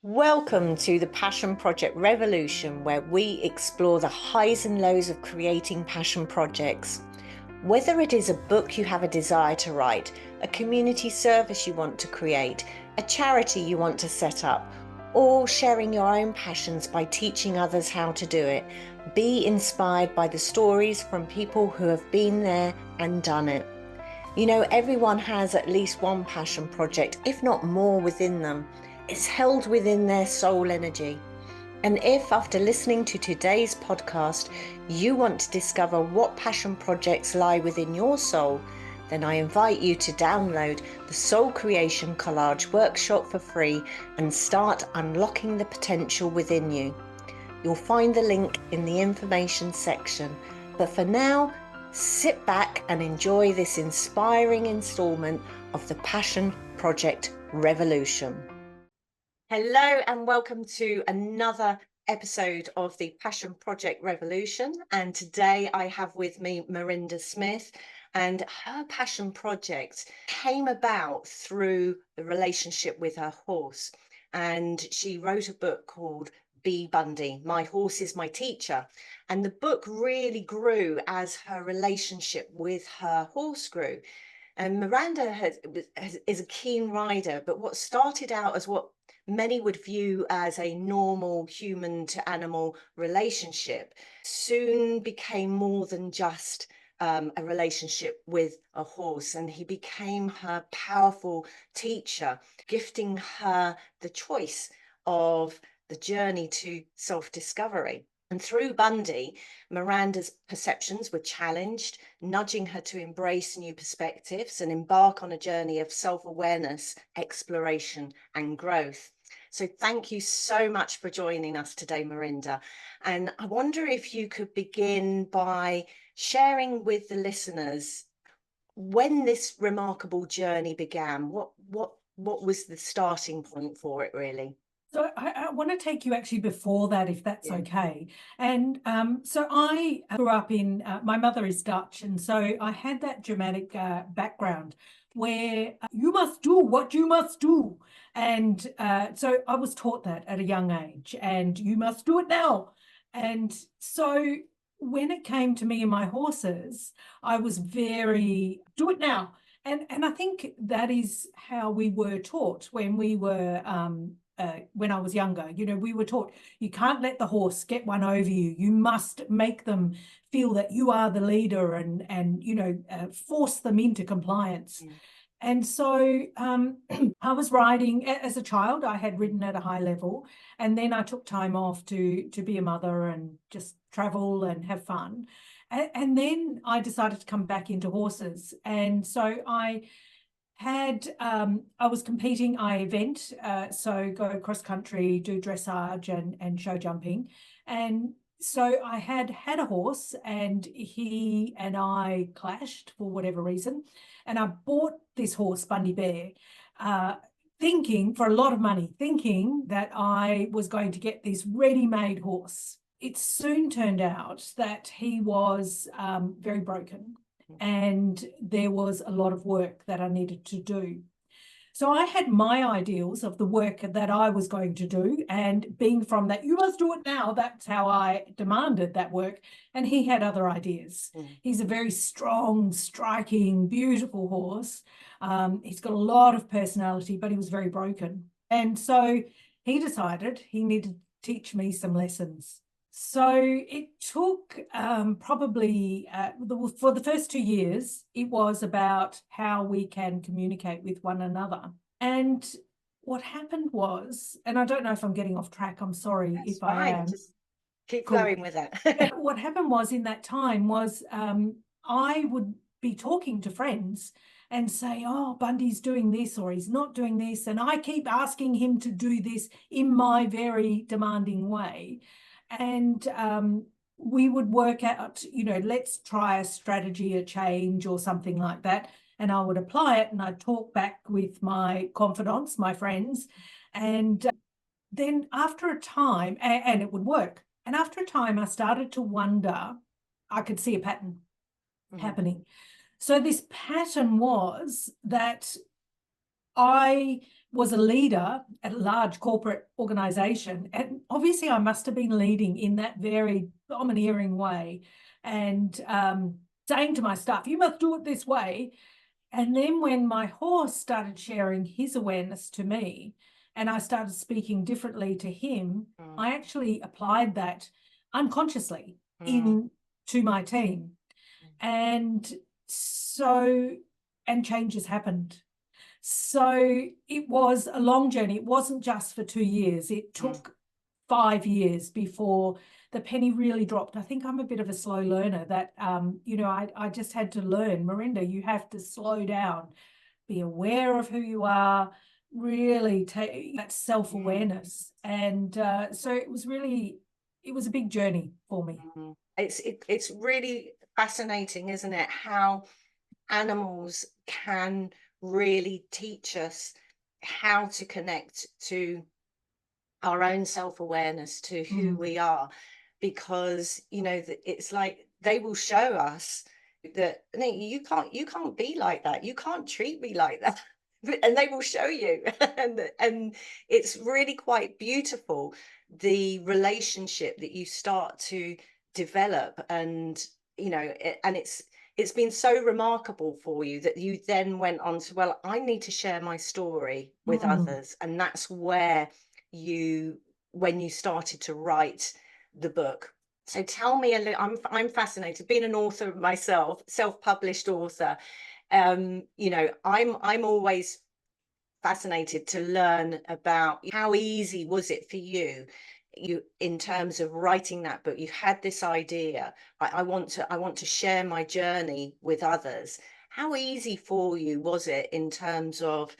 Welcome to the Passion Project Revolution, where we explore the highs and lows of creating passion projects. Whether it is a book you have a desire to write, a community service you want to create, a charity you want to set up, or sharing your own passions by teaching others how to do it, be inspired by the stories from people who have been there and done it. You know, everyone has at least one passion project, if not more, within them. It's held within their soul energy. And if, after listening to today's podcast, you want to discover what passion projects lie within your soul, then I invite you to download the Soul Creation Collage Workshop for free and start unlocking the potential within you. You'll find the link in the information section. But for now, sit back and enjoy this inspiring installment of the Passion Project Revolution. Hello and welcome to another episode of the Passion Project Revolution. And today I have with me Merinda Smith, and her passion project came about through the relationship with her horse. And she wrote a book called Bundy, My Horse is My Teacher. And the book really grew as her relationship with her horse grew. And Miranda is a keen rider, but what started out as what many would view as a normal human to animal relationship soon became more than just a relationship with a horse. And he became her powerful teacher, gifting her the choice of the journey to self-discovery. And through Bundy, Miranda's perceptions were challenged, nudging her to embrace new perspectives and embark on a journey of self-awareness, exploration, and growth. So thank you so much for joining us today, Merinda. And I wonder if you could begin by sharing with the listeners when this remarkable journey began. What was the starting point for it, really? So I want to take you actually before that, if that's okay. And so I grew up in, my mother is Dutch, and so I had that dramatic background where you must do what you must do. And so I was taught that at a young age, and you must do it now. And so when it came to me and my horses, I was very, do it now. And I think that is how we were taught when we were when I was younger. You know, we were taught you can't let the horse get one over you. You must make them feel that you are the leader and you know, force them into compliance. Mm. And so I was riding as a child. I had ridden at a high level, and then I took time off to be a mother and just travel and have fun. And then I decided to come back into horses. And so I was competing, I event, so go cross country, do dressage and show jumping. And so I had a horse, and he and I clashed for whatever reason. And I bought this horse, Bundy Bear, thinking, for a lot of money, thinking that I was going to get this ready-made horse. It soon turned out that he was very broken, and there was a lot of work that I needed to do. So I had my ideals of the work that I was going to do, and being from that, you must do it now, that's how I demanded that work. And he had other ideas. He's a very strong, striking, beautiful horse. He's got a lot of personality, but he was very broken. And so he decided he needed to teach me some lessons. So it took probably, for the first 2 years, it was about how we can communicate with one another. And what happened was, and I don't know if I'm getting off track, I'm sorry. That's if fine. I am. Just keep going with that. What happened was, in that time was I would be talking to friends and say, oh, Bundy's doing this or he's not doing this. And I keep asking him to do this in my very demanding way. And we would work out, you know, let's try a strategy, a change or something like that. And I would apply it, and I'd talk back with my confidants, my friends. And then after a time, and it would work. And after a time, I started to wonder, I could see a pattern happening. So this pattern was that I was a leader at a large corporate organization, and obviously I must have been leading in that very domineering way, and saying to my staff, you must do it this way. And then when my horse started sharing his awareness to me, and I started speaking differently to him, I actually applied that unconsciously to my team. And so, and changes happened. So it was a long journey. It wasn't just for 2 years. It took 5 years before the penny really dropped. I think I'm a bit of a slow learner that, you know, I just had to learn, Merinda, you have to slow down, be aware of who you are, really take that self-awareness. And so it was a big journey for me. It's really fascinating, isn't it? How animals can really teach us how to connect to our own self-awareness, to who we are, because you know it's like they will show us that you can't be like that, you can't treat me like that, and they will show you. And it's really quite beautiful, the relationship that you start to develop. And you know and it's been so remarkable for you that you then went on to, well, I need to share my story with others. And that's where when you started to write the book. So tell me a little. I'm fascinated, being an author myself, self-published author. You know, I'm always fascinated to learn about how easy was it for you in terms of writing that book. You had this idea, I want to share my journey with others. How easy for you was it in terms of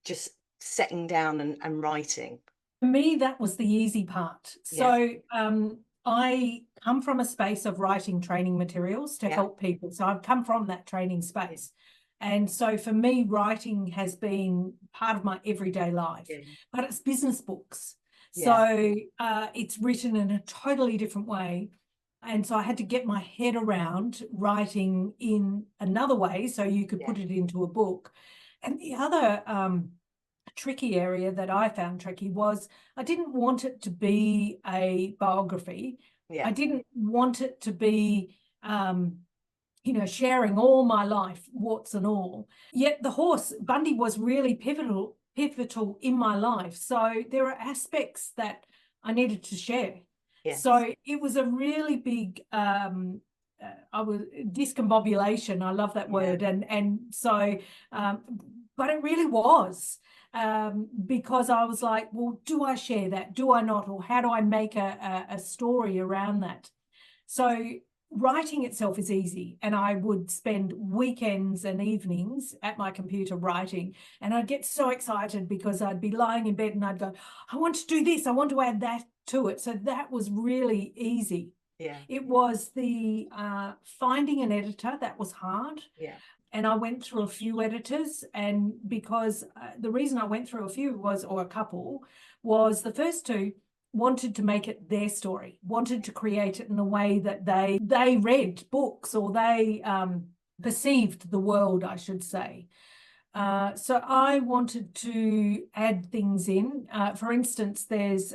just sitting down and writing? For me, that was the easy part. So I come from a space of writing training materials to help people. So I've come from that training space. And so for me, writing has been part of my everyday life, but it's business books. So it's written in a totally different way. And so I had to get my head around writing in another way so you could put it into a book. And the other tricky area that I found tricky was I didn't want it to be a biography. I didn't want it to be, you know, sharing all my life, warts and all. Yet the horse, Bundy, was really pivotal in my life. So there are aspects that I needed to share. So it was a really big discombobulation. I love that word. And so, but it really was. Because I was like, well, do I share that? Do I not? Or how do I make a story around that? So writing itself is easy. And I would spend weekends and evenings at my computer writing. And I'd get so excited because I'd be lying in bed and I'd go, I want to do this. I want to add that to it. So that was really easy. It was the finding an editor that was hard. And I went through a few editors, and because the reason I went through a few was, or a couple, was the first two wanted to make it their story, wanted to create it in a way that they read books, or they perceived the world, I should say. So I wanted to add things in. For instance, there's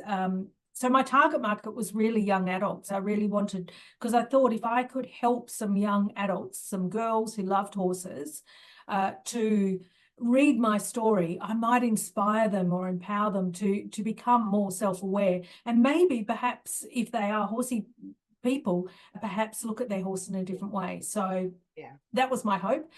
so my target market was really young adults. I really wanted, because I thought if I could help some young adults, some girls who loved horses, to read my story, I might inspire them or empower them to become more self-aware. And maybe perhaps if they are horsey people, perhaps look at their horse in a different way. So that was my hope.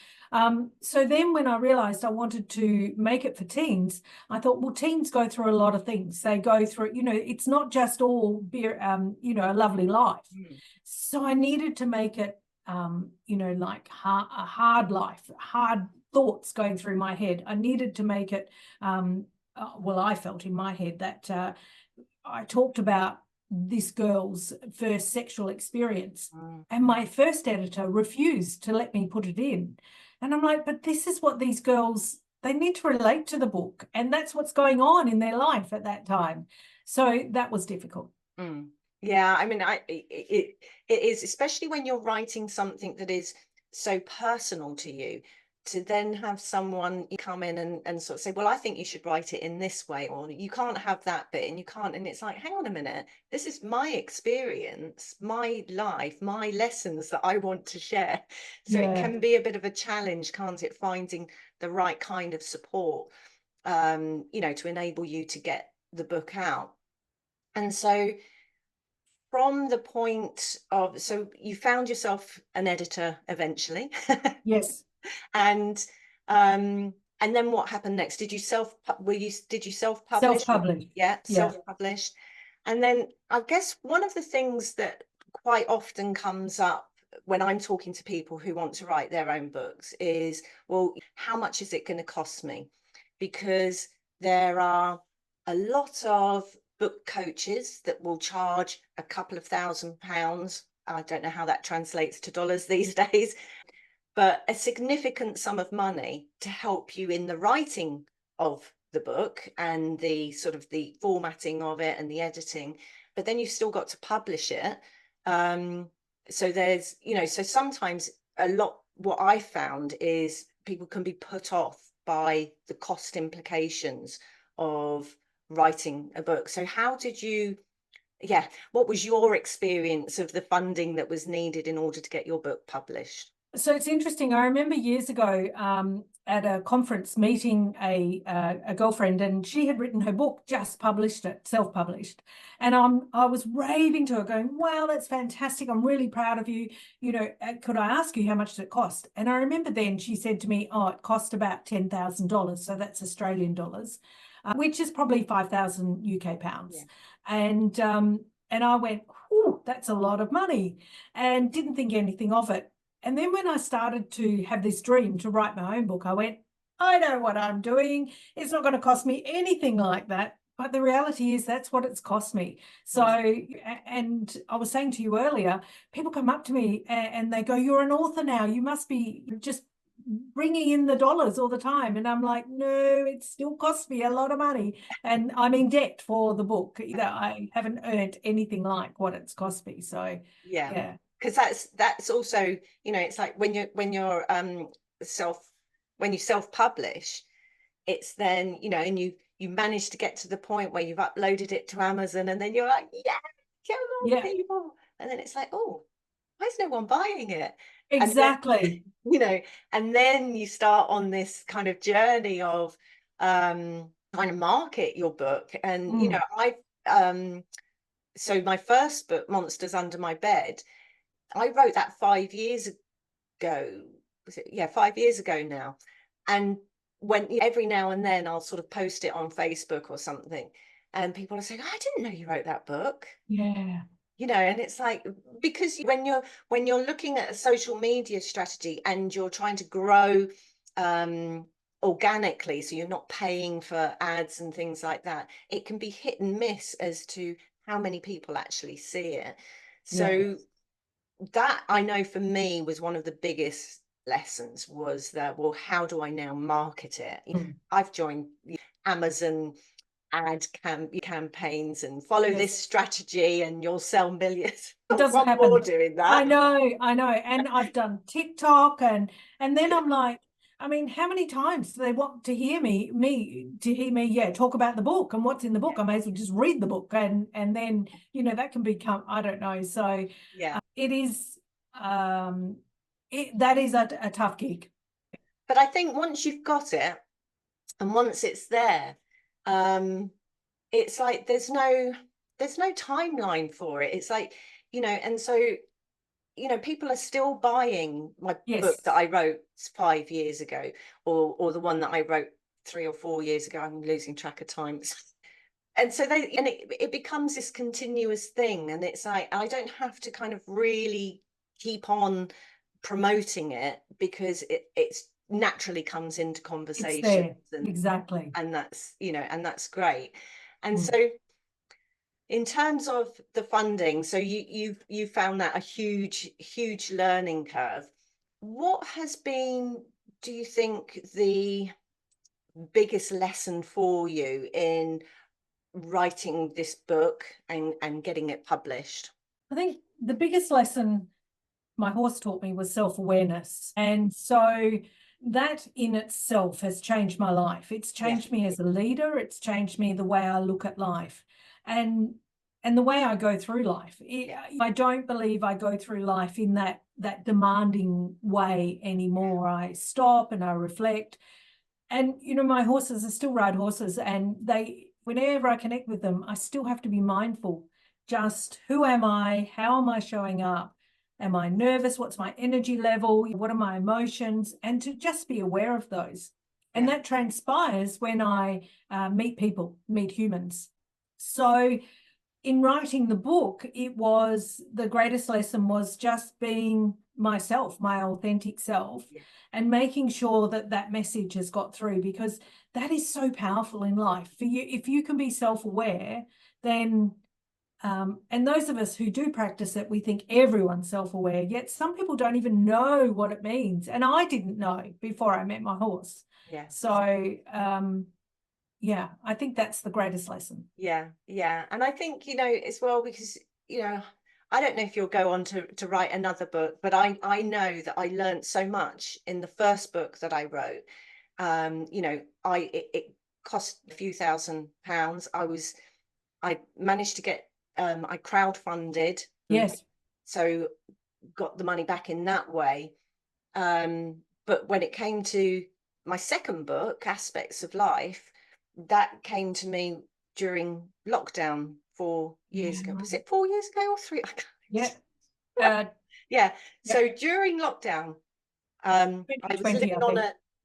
So then when I realized I wanted to make it for teens, I thought, well, teens go through a lot of things. They go through, you know, it's not just all beer, you know, a lovely life. So I needed to make it, you know, like a hard life, hard thoughts going through my head. I needed to make it, well, I felt in my head that I talked about this girl's first sexual experience. And my first editor refused to let me put it in. And I'm like, but this is what these girls, they need to relate to the book. And that's what's going on in their life at that time. So that was difficult. Yeah, I mean, it is, especially when you're writing something that is so personal to you. to then have someone come in and sort of say, well, I think you should write it in this way, or you can't have that bit, and you can't, and it's like, hang on a minute, this is my experience, my life, my lessons that I want to share. So it can be a bit of a challenge, can't it, finding the right kind of support, you know, to enable you to get the book out. And so from the point of, so you found yourself an editor eventually. Yes. And then what happened next? Did you self-publish? Self-published. Yeah, Yeah. self-published. And then I guess one of the things that quite often comes up when I'm talking to people who want to write their own books is, well, how much is it going to cost me? Because there are a lot of book coaches that will charge a couple of £1,000. I don't know how that translates to dollars these days, but a significant sum of money to help you in the writing of the book and the sort of the formatting of it and the editing. But then you've still got to publish it. So there's, you know, so sometimes a lot, what I found is people can be put off by the cost implications of writing a book. So how did you, what was your experience of the funding that was needed in order to get your book published? So it's interesting. I remember years ago at a conference meeting a girlfriend, and she had written her book, just published it, self-published. And I was raving to her, going, "Wow, that's fantastic! I'm really proud of you. You know, could I ask you how much did it cost?" And I remember then she said to me, "Oh, it cost about $10,000, so that's Australian dollars, which is probably 5,000 UK pounds." Yeah. And I went, "Ooh, that's a lot of money," and didn't think anything of it. And then when I started to have this dream to write my own book, I went, I know what I'm doing. It's not going to cost me anything like that. But the reality is that's what it's cost me. So, and I was saying to you earlier, people come up to me and they go, "You're an author now. You must be just bringing in the dollars all the time." And I'm like, no, it still costs me a lot of money. And I'm in debt for the book. I haven't earned anything like what it's cost me. So, yeah. Because that's also, you know, it's like when you self-publish, it's then, you know, and you manage to get to the point where you've uploaded it to Amazon, and then you're like, yeah, kill more people, and then it's like, oh, why is no one buying it? Exactly. And then, you know, and then you start on this kind of journey of trying to market your book. And you know, so my first book, Monsters Under My Bed, I wrote that 5 years ago. Was it? Yeah, 5 years ago now. And when every now and then I'll sort of post it on Facebook or something, and people are saying, "I didn't know you wrote that book." Yeah. You know, and it's like, because when you're looking at a social media strategy and you're trying to grow organically, so you're not paying for ads and things like that, it can be hit and miss as to how many people actually see it. So that, I know, for me was one of the biggest lessons, was that, well, how do I now market it? I've joined Amazon ad campaigns and follow this strategy and you'll sell millions. It doesn't happen. More doing that. I know. And I've done TikTok, and then I'm like, I mean, how many times do they want to hear me talk about the book and what's in the book? I may as well just read the book, and then, you know, that can become, I don't know. So it is that is a tough gig. But I think once you've got it and once it's there, it's like there's no timeline for it. It's like, you know, and so, you know, people are still buying my book that I wrote 5 years ago, or the one that I wrote 3 or 4 years ago. I'm losing track of time. And so it becomes this continuous thing, and it's like I don't have to kind of really keep on promoting it, because it's naturally comes into conversations, and exactly, and that's, you know, and that's great. And so in terms of the funding, so you found that a huge learning curve. What has been, do you think, the biggest lesson for you in writing this book and getting it published? I think the biggest lesson my horse taught me was self-awareness. And so that in itself has changed my life. It's changed me as a leader. It's changed me the way I look at life and the way I go through life. I don't believe I go through life in that demanding way anymore. I stop and I reflect. And, you know, my horses, I still ride horses, and whenever I connect with them, I still have to be mindful. Just who am I? How am I showing up? Am I nervous? What's my energy level? What are my emotions? And to just be aware of those. And that transpires when I meet people, meet humans. So in writing the book, the greatest lesson was just being myself, my authentic self, and making sure that message has got through, because that is so powerful in life. For you, if you can be self-aware, then and those of us who do practice it, we think everyone's self-aware, yet some people don't even know what it means. And I didn't know before I met my horse. So yeah, I think that's the greatest lesson. Yeah. And I think, you know, as well, because, you know, I don't know if you'll go on to write another book, but I know that I learned so much in the first book that I wrote. You know, it cost a few £1,000s. I managed to get, I crowdfunded. So got the money back in that way. But when it came to my second book, Aspects of Life, that came to me during lockdown 4 years ago. Was it 4 years ago or 3? So during lockdown, I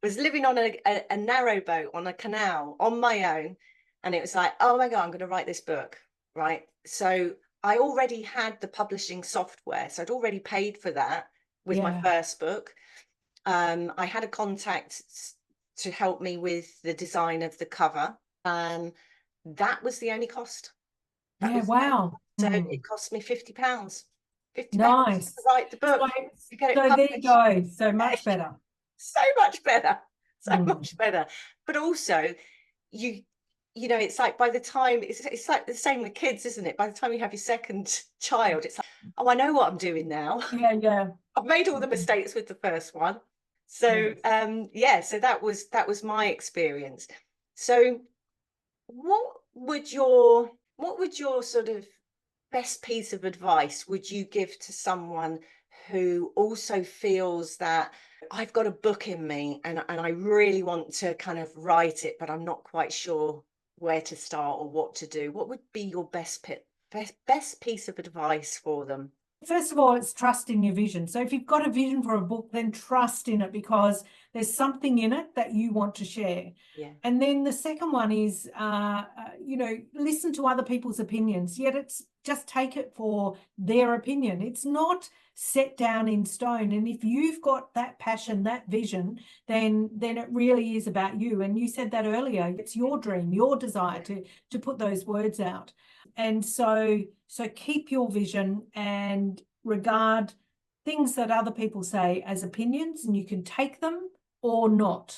was living on a narrow boat on a canal on my own, and it was like, oh my God, I'm going to write this book, right? So I already had the publishing software, so I'd already paid for that with my first book. I had a contact to help me with the design of the cover. That was the only cost. Wow. So it cost me £50. £50 nice to write the book. So there you go. So much better. So much better. So much better. But also, you know, it's like by the time it's like the same with kids, isn't it? By the time you have your second child, it's like, oh, I know what I'm doing now. I've made all the mistakes with the first one. So so that was my experience. So what would your sort of best piece of advice would you give to someone who also feels that I've got a book in me and I really want to kind of write it, but I'm not quite sure where to start or what to do? What would be your best piece of advice for them? First of all, it's trust in your vision. So if you've got a vision for a book, then trust in it, because there's something in it that you want to share. And then the second one is, you know, listen to other people's opinions, yet it's just take it for their opinion. It's not set down in stone. And if you've got that passion, that vision, then it really is about you. And you said that earlier, it's your dream, your desire to put those words out. And so keep your vision and regard things that other people say as opinions, and you can take them or not.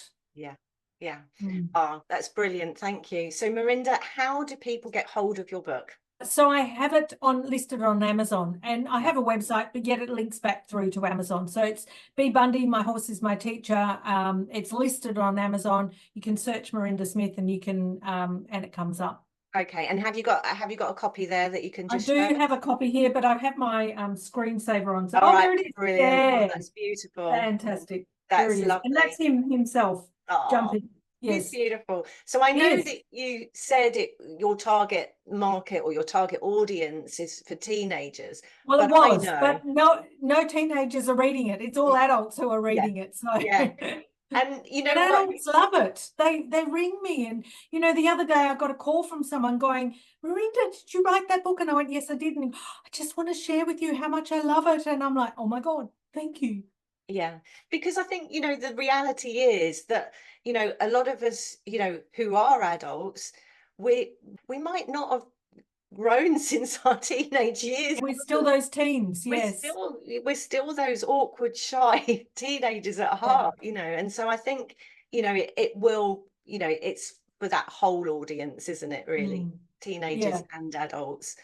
Oh, that's brilliant. Thank you. So Merinda, how do people get hold of your book? So I have it listed on Amazon, and I have a website, but yet it links back through to Amazon. So it's B. Bundy, My Horse is My Teacher. It's listed on Amazon. You can search Merinda Smith and you can and it comes up. Okay, and have you got a copy there that you can just I do have a copy here, but I have my screensaver on. So there it is. Brilliant. Oh, that's beautiful. Fantastic. That's lovely. And that's him himself jumping. Yes. It's beautiful. So I know that you said your target market or your target audience is for teenagers. Well, it was, but no teenagers are reading it. It's all adults who are reading it. So and you know, adults love it. They ring me, and you know, the other day I got a call from someone going, Merinda, did you write that book? And I went, yes, I did. And I just want to share with you how much I love it. And I'm like, oh my God, thank you. Yeah, because I think, you know, the reality is that, you know, a lot of us, you know, who are adults, we might not have grown since our teenage years. We're still those teens, yes. We're still those awkward, shy teenagers at heart, you know. And so I think, you know, it will, you know, it's for that whole audience, isn't it, really? Teenagers and adults.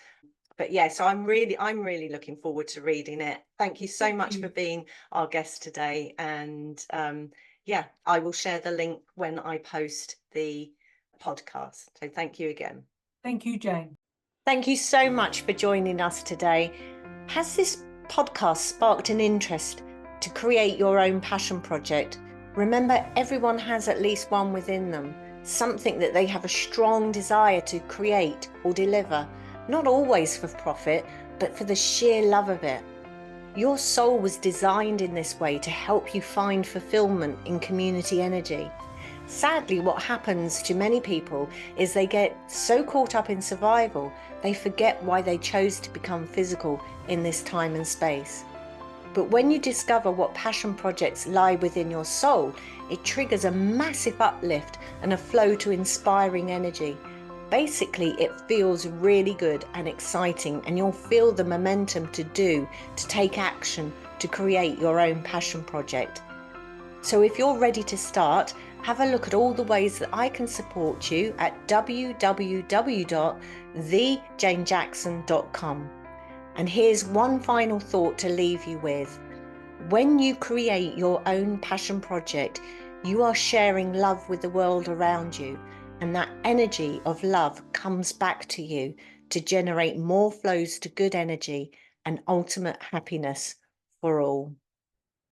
But yeah, so I'm really looking forward to reading it. Thank you so much for being our guest today. And yeah, I will share the link when I post the podcast. So thank you again. Thank you, Jane. Thank you so much for joining us today. Has this podcast sparked an interest to create your own passion project? Remember, everyone has at least one within them, something that they have a strong desire to create or deliver, not always for profit, but for the sheer love of it. Your soul was designed in this way to help you find fulfillment in community energy. Sadly, what happens to many people is they get so caught up in survival, they forget why they chose to become physical in this time and space. But when you discover what passion projects lie within your soul, it triggers a massive uplift and a flow to inspiring energy. Basically, it feels really good and exciting, and you'll feel the momentum to take action, to create your own passion project. So if you're ready to start, have a look at all the ways that I can support you at www.thejanejackson.com. And here's one final thought to leave you with. When you create your own passion project, you are sharing love with the world around you, and that energy of love comes back to you to generate more flows to good energy and ultimate happiness for all.